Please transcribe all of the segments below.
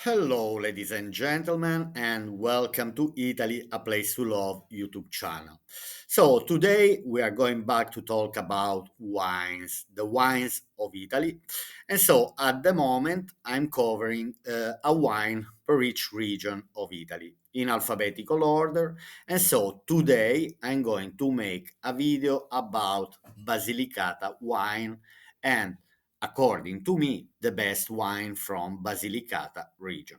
Hello, ladies and gentlemen, and welcome to Italy, a place to love YouTube channel. So, today we are going back to talk about wines, the wines of Italy. And so, at the moment, I'm covering a wine per each region of Italy in alphabetical order. And so, today I'm going to make a video about Basilicata wine and according to me, the best wine from Basilicata region.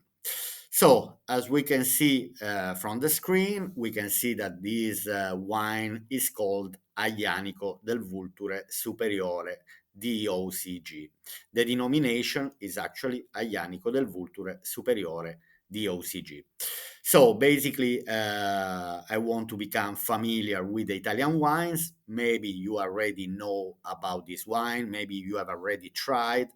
So, as we can see from the screen, we can see that this wine is called Aglianico del Vulture Superiore DOCG. The denomination is actually Aglianico del Vulture Superiore DOCG. So basically, I want to become familiar with the Italian wines. Maybe you already know about this wine. Maybe you have already tried.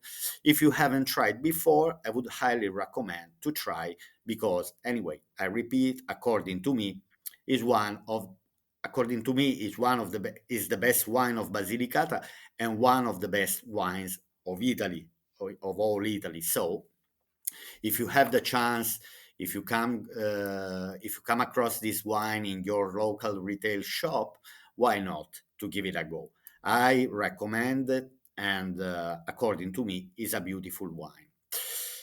If you haven't tried before, I would highly recommend to try because, anyway, I repeat, is one of is one of is the best wine of Basilicata and one of the best wines of Italy, of all Italy. So if you have the chance, if you come across this wine in your local retail shop, why not to give it a go? I recommend it, and according to me, is a beautiful wine.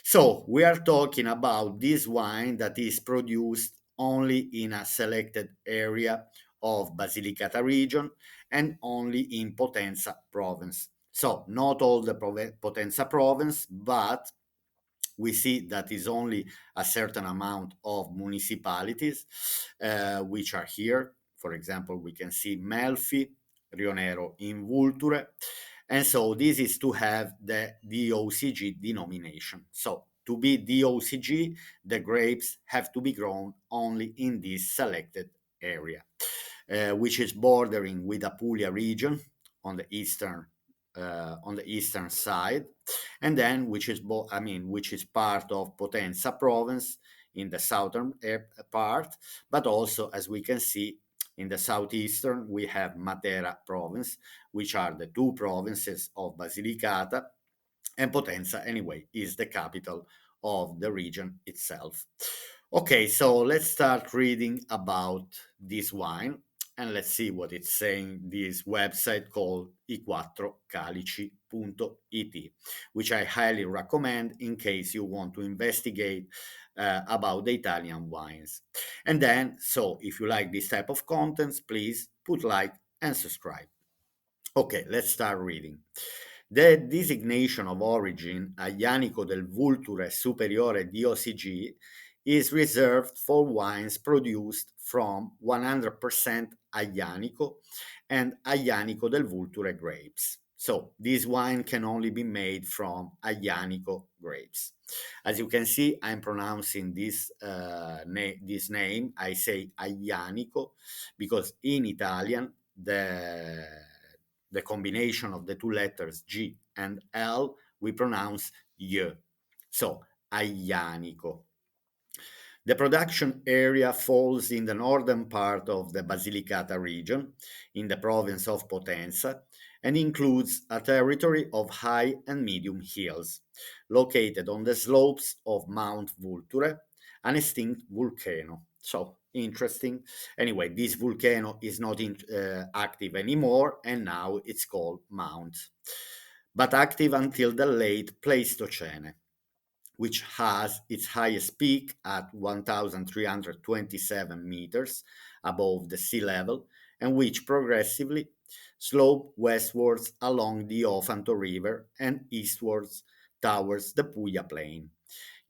So we are talking about this wine that is produced only in a selected area of Basilicata region and only in Potenza province. So not all the Potenza province, but we see that is only a certain amount of municipalities which are here. For example, we can see Melfi, Rionero in Vulture. And so this is to have the DOCG denomination. So to be DOCG, the grapes have to be grown only in this selected area, which is bordering with Apulia region on the eastern side, and then which is part of Potenza province in the southern part, but also, as we can see, in the southeastern we have Matera province, which are the two provinces of Basilicata, and Potenza, anyway, is the capital of the region itself. Okay, so let's start reading about this wine and let's see what it's saying, this website called i4calici.it, which I highly recommend in case you want to investigate about the Italian wines. And then, so if you like this type of contents, please put like and subscribe. Okay, let's start reading. The designation of origin Aglianico del Vulture Superiore DOCG is reserved for wines produced from 100% Aglianico and Aglianico del Vulture grapes. So this wine can only be made from Aglianico grapes. As you can see, I'm pronouncing this name. I say Aglianico because in Italian the combination of the two letters G and L we pronounce Y. So Aglianico. The production area falls in the northern part of the Basilicata region, in the province of Potenza, and includes a territory of high and medium hills, located on the slopes of Mount Vulture, an extinct volcano. So, interesting. Anyway, this volcano is not active anymore, and now it's called Mount, but active until the late Pleistocene, which has its highest peak at 1,327 meters above the sea level, and which progressively slope westwards along the Ofanto River and eastwards towards the Puglia Plain,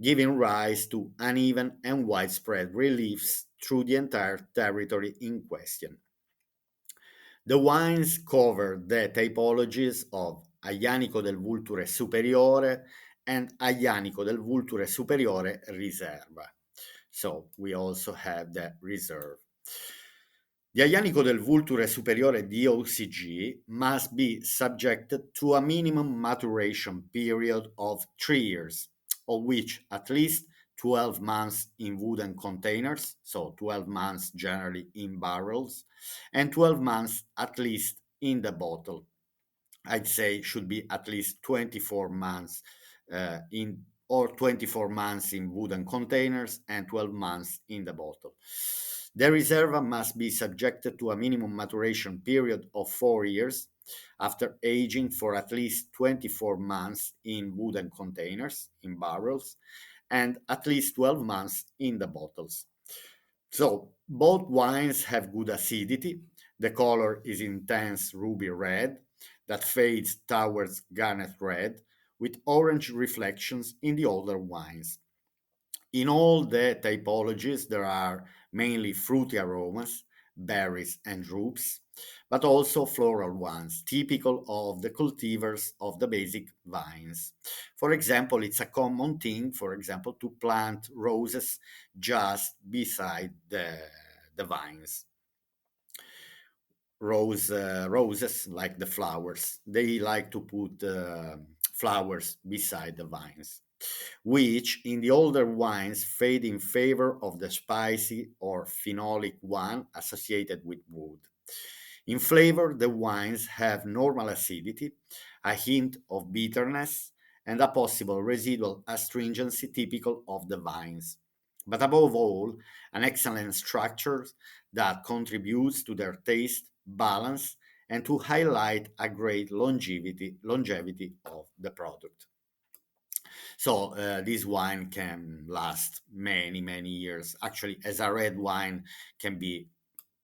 giving rise to uneven and widespread reliefs through the entire territory in question. The wines cover the typologies of Aglianico del Vulture Superiore and Aglianico del Vulture Superiore Riserva. So we also have the reserve. The Aglianico del Vulture Superiore DOCG must be subjected to a minimum maturation period of 3 years, of which at least 12 months in wooden containers, so 12 months generally in barrels, and 12 months at least in the bottle. I'd say should be at least 24 months in or 24 months in wooden containers and 12 months in the bottle. The Reserva must be subjected to a minimum maturation period of 4 years after aging for at least 24 months in wooden containers, in barrels, and at least 12 months in the bottles. So both wines have good acidity. The color is intense ruby red that fades towards garnet red with orange reflections in the older wines. In all the typologies, there are mainly fruity aromas, berries, and drupes, but also floral ones, typical of the cultivars of the basic vines. For example, it's a common thing, for example, to plant roses just beside the vines. Roses, like the flowers, they like to put flowers beside the vines, which in the older wines fade in favor of the spicy or phenolic one associated with wood. In flavor, the wines have normal acidity, a hint of bitterness, and a possible residual astringency typical of the vines. But above all, an excellent structure that contributes to their taste, balance, and to highlight a great longevity of the product. So this wine can last many years. Actually, as a red wine, can be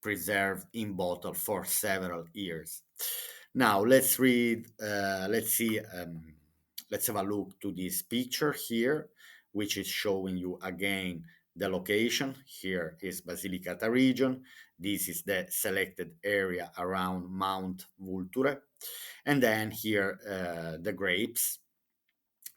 preserved in bottle for several years. Now let's read. Let's see. Let's have a look to this picture here, which is showing you again the location. Here is Basilicata region. This is the selected area around Mount Vulture, and then here the grapes.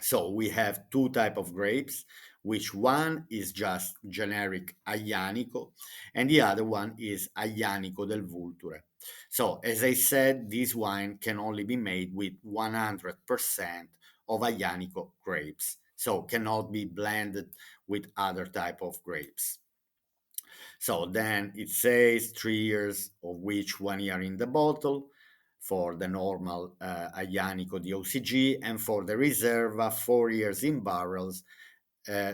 So we have two type of grapes, which one is just generic Aglianico, and the other one is Aglianico del Vulture. So as I said, this wine can only be made with 100% of Aglianico grapes, so cannot be blended with other type of grapes. So then it says 3 years, of which 1 year in the bottle for the normal Aglianico DOCG, and for the Reserva, 4 years in barrels.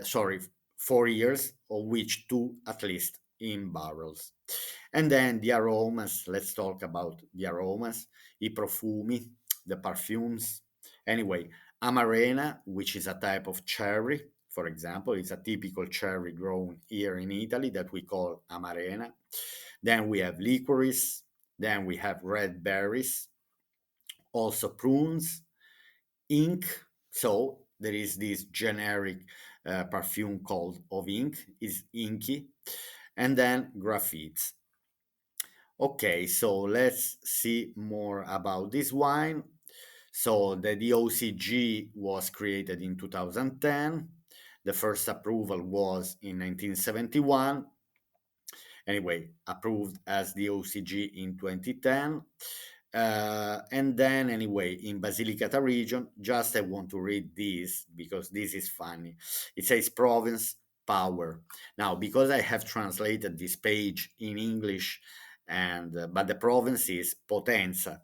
Sorry, 4 years, of which two at least in barrels. And then the aromas, let's talk about the aromas, I profumi, the perfumes. Anyway, Amarena, which is a type of cherry, for example, it's a typical cherry grown here in Italy that we call Amarena. Then we have licorice, then we have red berries, also prunes, ink. So there is this generic perfume called of ink, is inky, and then graphites. Okay, so let's see more about this wine. So the DOCG was created in 2010. The first approval was in 1971. Anyway, approved as DOCG in 2010. And then, anyway, in Basilicata region, just I want to read this because this is funny. It says province power. Now, because I have translated this page in English, and but the province is Potenza.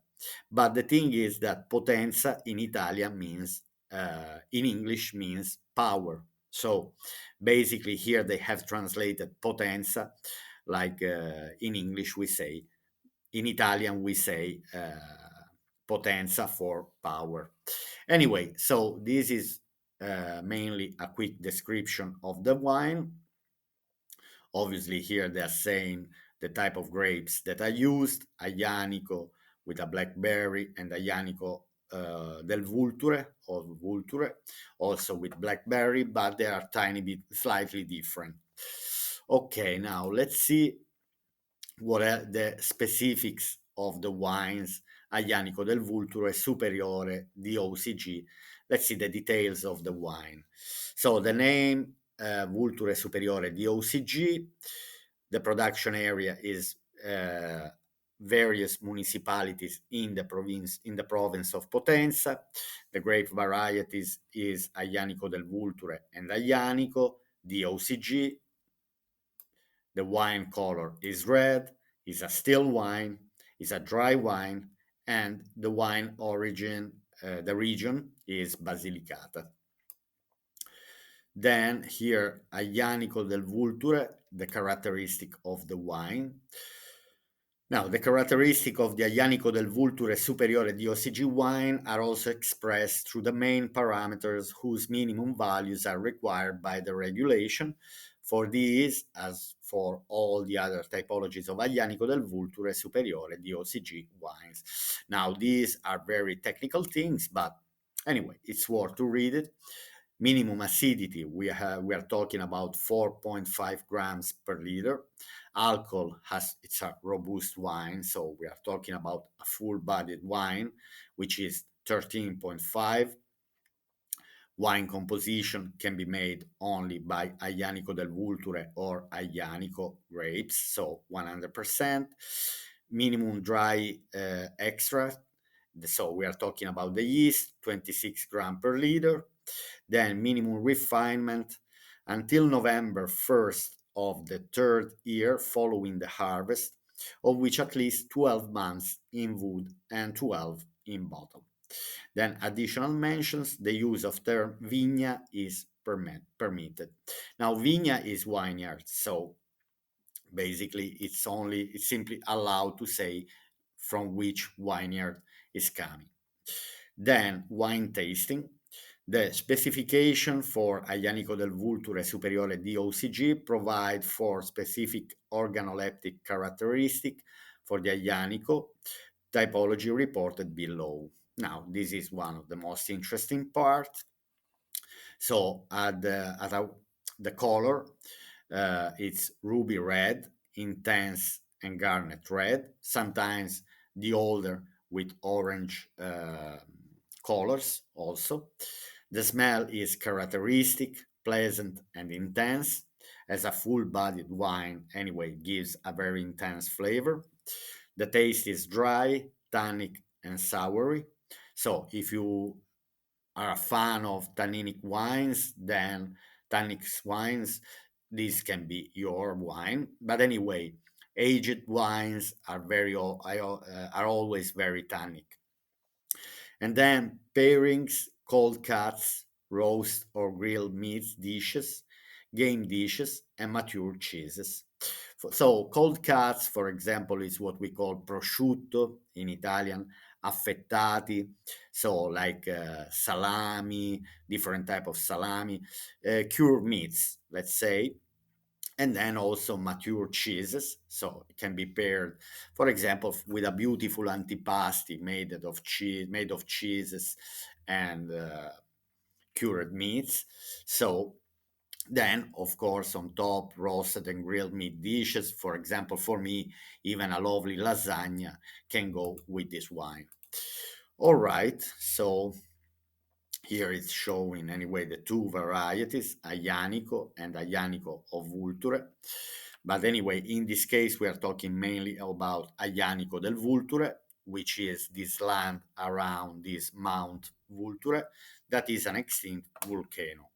But the thing is that Potenza in Italian means, in English means power. So basically, here they have translated Potenza, like in English we say, in Italian we say potenza for power. Anyway, so this is mainly a quick description of the wine. Obviously, here they are saying the type of grapes that are used: Aglianico with a blackberry, and Aglianico del Vulture or Vulture, also with blackberry, but they are tiny bit slightly different. Okay, now let's see what are the specifics of the wines Aglianico del Vulture, Superiore, DOCG. Let's see the details of the wine. So the name Vulture Superiore DOCG, the production area is various municipalities in the province of Potenza. The grape varieties is Aglianico del Vulture and Aglianico, DOCG. The wine color is red, is a still wine, is a dry wine, and the wine origin, the region is Basilicata. Then here, Aglianico del Vulture, the characteristic of the wine. Now, the characteristic of the Aglianico del Vulture Superiore DOCG wine are also expressed through the main parameters whose minimum values are required by the regulation. For these, as for all the other typologies of Aglianico del Vulture Superiore DOCG wines. Now, these are very technical things, but anyway, it's worth to read it. Minimum acidity, we are talking about 4.5 grams per liter. Alcohol, has it's a robust wine, so we are talking about a full-bodied wine, which is 13.5. Wine composition can be made only by Aglianico del Vulture or Aglianico grapes, so 100%. Minimum dry extract, so we are talking about the yeast, 26 grams per liter. Then minimum refinement until November 1st of the third year following the harvest, of which at least 12 months in wood and 12 in bottle. Then additional mentions, the use of term vigna is permitted. Now vigna is vineyard, so basically it's simply allowed to say from which vineyard is coming. Then wine tasting. The specification for Aglianico del Vulture Superiore DOCG provide for specific organoleptic characteristic for the Aglianico typology reported below. Now, this is one of the most interesting parts. So the color, it's ruby red, intense and garnet red, sometimes the older with orange colors also. The smell is characteristic, pleasant and intense. As a full-bodied wine, anyway, gives a very intense flavor. The taste is dry, tannic and soury. So if you are a fan of tanninic wines, then tannic wines, this can be your wine. But anyway, aged wines are are always very tannic. And then pairings, cold cuts, roast or grilled meats dishes, game dishes, and mature cheeses. So cold cuts, for example, is what we call prosciutto in Italian, affettati, so like salami, different type of salami, cured meats, let's say, and then also mature cheeses. So it can be paired, for example, with a beautiful antipasti made of cheeses and cured meats. So then, of course, on top, roasted and grilled meat dishes. For example, for me, even a lovely lasagna can go with this wine. All right, so here it's showing anyway the two varieties, Aglianico and Aglianico of Vulture. But anyway, in this case, we are talking mainly about Aglianico del Vulture, which is this land around this Mount Vulture that is an extinct volcano.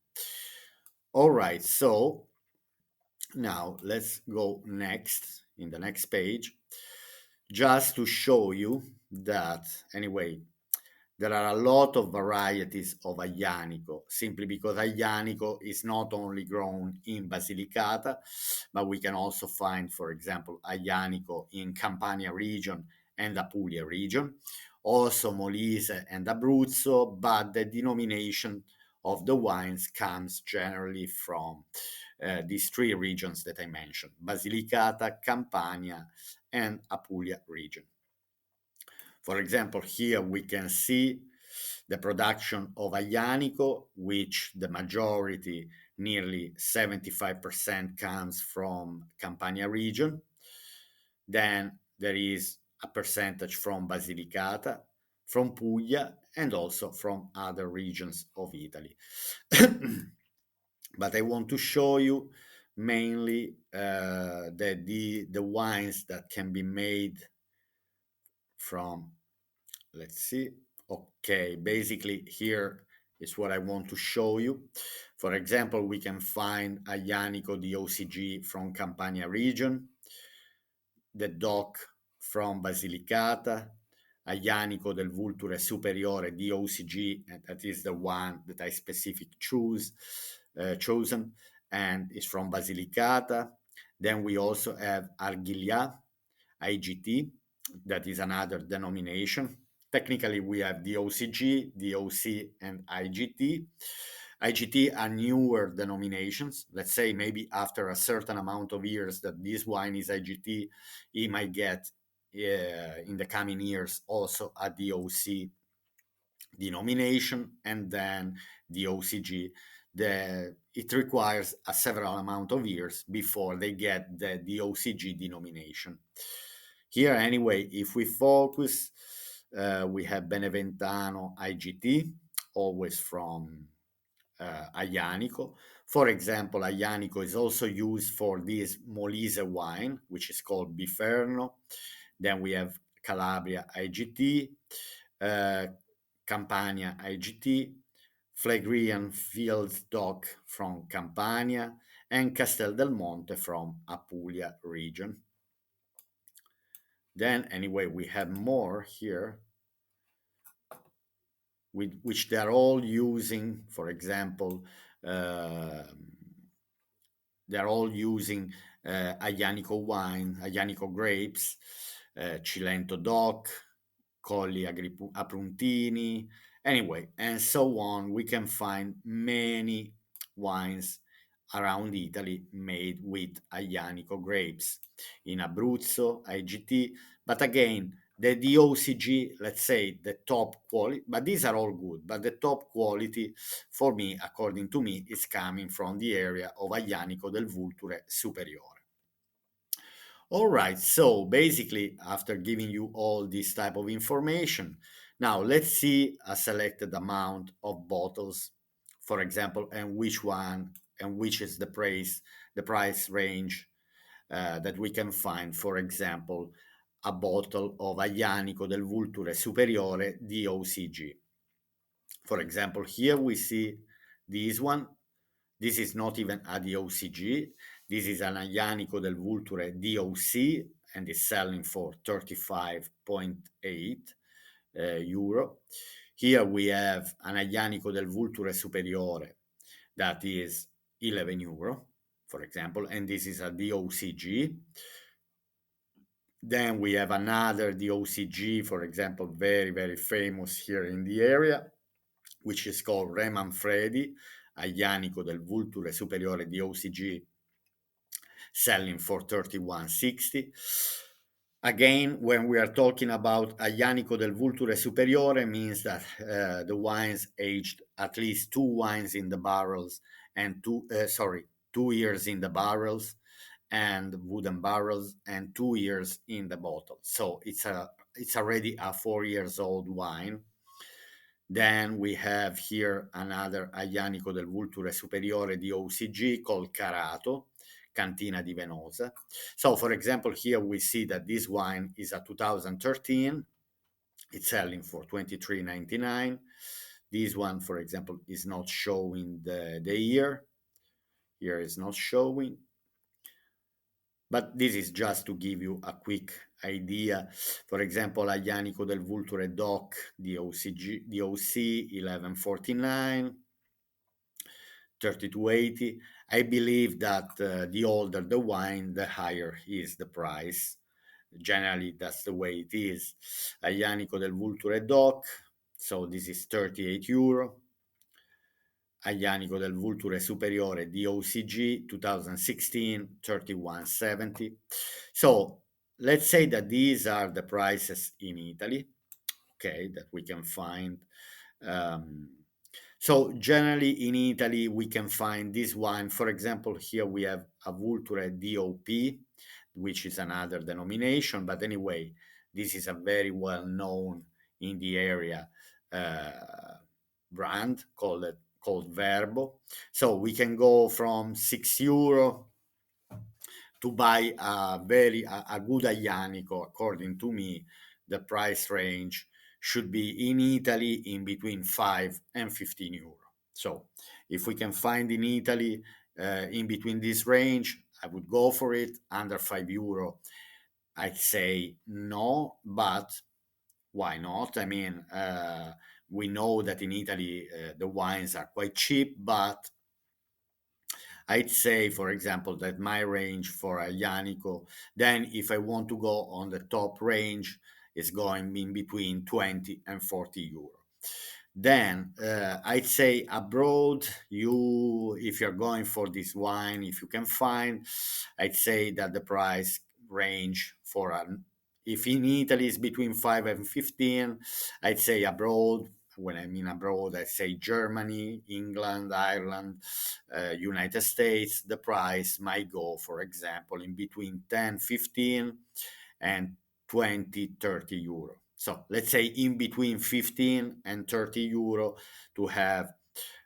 All right, so now let's go next in the next page, just to show you that anyway, there are a lot of varieties of Aglianico, simply because Aglianico is not only grown in Basilicata, but we can also find, for example, Aglianico in Campania region and Apulia region, also Molise and Abruzzo, but the denomination of the wines comes generally from these three regions that I mentioned, Basilicata, Campania, and Apulia region. For example, here we can see the production of Aglianico, which the majority, nearly 75%, comes from Campania region. Then there is a percentage from Basilicata, from Puglia, and also from other regions of Italy. But I want to show you mainly the wines that can be made from, let's see, okay, basically here is what I want to show you. For example, we can find Aglianico DOCG from Campania region, the DOC from Basilicata, Aglianico del Vulture Superiore DOCG, and that is the one that I specific choose chosen, and it's from Basilicata. Then we also have Arghilya, IGT, that is another denomination. Technically, we have DOCG, DOC, and IGT. IGT are newer denominations. Let's say maybe after a certain amount of years that this wine is IGT, it might get in the coming years also a DOC denomination, and then the OCG. It requires a several amount of years before they get the DOCG denomination. Here, anyway, if we focus, we have Beneventano IGT, always from Aglianico. For example, Aglianico is also used for this Molise wine, which is called Biferno. Then we have Calabria IGT, uh, Campania IGT, Phlegrean Fields DOC from Campania, and Castel del Monte from Apulia region. Then, anyway, we have more here, with which they're all using, for example, uh, they're all using Aglianico wine, Aglianico grapes, Cilento DOC, Colli Apruntini, anyway, and so on. We can find many wines around Italy made with Aglianico grapes. In Abruzzo, IGT, but again, the DOCG, let's say the top quality, but these are all good, but the top quality for me, according to me, is coming from the area of Aglianico del Vulture Superiore. All right, so basically, after giving you all this type of information, now let's see a selected amount of bottles, for example, and which one and which is the price range that we can find, for example, a bottle of Aglianico del Vulture Superiore DOCG. For example, here we see this one. This is not even a DOCG. This is an Aglianico del Vulture DOC, and is selling for 35.8 euro. Here we have an Aglianico del Vulture Superiore that is 11 euro, for example, and this is a DOCG. Then we have another DOCG, for example, very, very famous here in the area, which is called Re Manfredi, Aglianico del Vulture Superiore DOCG, selling for 31.60. Again, when we are talking about Aglianico del Vulture Superiore, means that the wines aged at least 2 wines in the barrels and 2 years in the barrels and wooden barrels, and 2 years in the bottle. So it's already a 4 years old wine. Then we have here another Aglianico del Vulture Superiore di OCG called Carato, Cantina di Venosa. So, for example, here we see that this wine is a 2013. It's selling for 23.99. This one, for example, is not showing the year. Here is not showing. But this is just to give you a quick idea. For example, Aglianico del Vulture DOC DOC 1149, 3280. I believe that the older the wine, the higher is the price. Generally, that's the way it is. Aglianico del Vulture DOC, so this is 38 euro. Aglianico del Vulture Superiore DOCG 2016 31.70. So let's say that these are the prices in Italy, okay, that we can find. So generally in Italy we can find this wine. For example, here we have a Vulture DOP, which is another denomination, but anyway, this is a very well known in the area brand called Verbo. So we can go from 6 euro to buy a good Aglianico. According to me, the price range should be in Italy in between 5 and 15 euro. So if we can find in Italy in between this range, I would go for it. Under 5 euro, I'd say no, but why not? I mean, we know that in Italy the wines are quite cheap, but I'd say, for example, that my range for Aglianico, then if I want to go on the top range, is going in between 20 and 40 euro. Then I'd say abroad, you if you're going for this wine, if you can find, I'd say that the price range for an if in Italy is between 5 and 15, I'd say abroad. When I mean abroad, I say Germany, England, Ireland, United States. The price might go, for example, in between 10, 15 and 20, 30 euro. So let's say in between 15 and 30 euro to have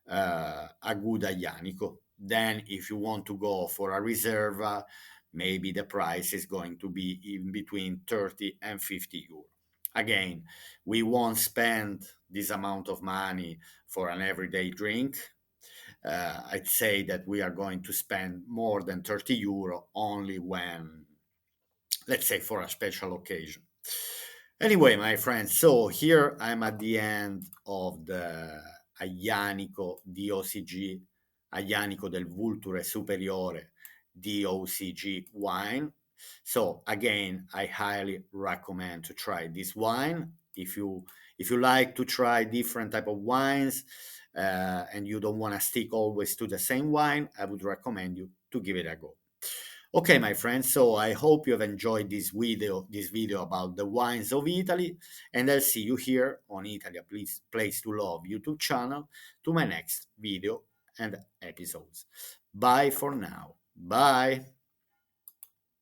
a good Aglianico. Then if you want to go for a Reserva, maybe the price is going to be in between 30 and 50 euro. Again, we won't spend this amount of money for an everyday drink. I'd say that we are going to spend more than 30 euro only when, let's say, for a special occasion. Anyway, my friends, so here I'm at the end of the Aglianico DOCG, Aglianico del Vulture Superiore DOCG wine. So again, I highly recommend to try this wine. If you like to try different type of wines and you don't want to stick always to the same wine, I would recommend you to give it a go. Okay, my friends, so I hope you have enjoyed this video about the wines of Italy, and I'll see you here on Italy, a place to love YouTube channel to my next video and episodes. Bye for now. Bye.